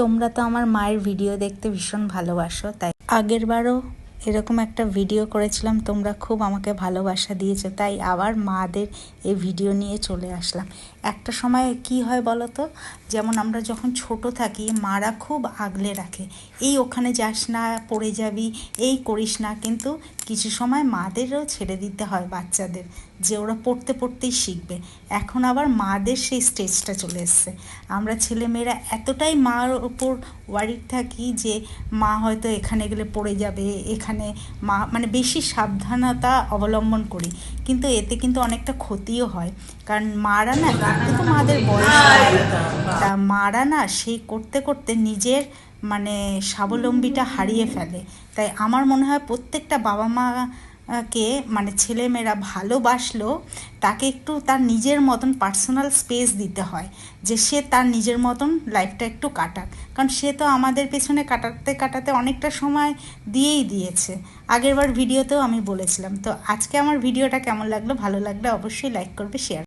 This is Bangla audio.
তোমরা তো আমার মায়ের ভিডিও দেখতে ভীষণ ভালোবাসো, তাই আগেরবারও এরকম একটা ভিডিও করেছিলাম, তোমরা খুব আমাকে ভালোবাসা দিয়েছো, তাই আবার মাদের এই ভিডিও নিয়ে চলে আসলাম। একটা সময় কি হয় বলো তো, যেমন আমরা যখন ছোট থাকি মারা খুব আগলে রাখে, এই ওখানে যাস না, পড়ে যাবি, এই করিস না, কিন্তু কিছু সময় মাদেরও ছেড়ে দিতে হয় বাচ্চাদের, যে ওরা পড়তে পড়তেই শিখবে। এখন আবার মাদের সেই স্টেজটা চলে এসছে। আমরা ছেলেমেয়েরা এতটাই মার ওপর ওয়ারিড থাকি যে মা হয়তো এখানে গেলে পড়ে যাবে, এখানে মা মানে বেশি সাবধানতা অবলম্বন করি, কিন্তু এতে কিন্তু অনেকটা ক্ষতিও হয়। কারণ মারা না, একটু তো মাদের বয়স হয়, তা মারা না সেই করতে করতে নিজের মানে স্বাবলম্বীটা হারিয়ে ফেলে। তাই আমার মনে হয় প্রত্যেকটা বাবা মা কে মানে ছেলেমেয়েরা ভালোবাসলেও তাকে একটু তার নিজের মতন পার্সোনাল স্পেস দিতে হয়, যে সে তার নিজের মতন লাইফটা একটু কাটাক। কারণ সে তো আমাদের পেছনে কাটাতে কাটাতে অনেকটা সময় দিয়েই দিয়েছে। আগেরবার ভিডিওতেও আমি বলেছিলাম। তো আজকে আমার ভিডিওটা কেমন লাগলো, ভালো লাগলে অবশ্যই লাইক করবে, শেয়ার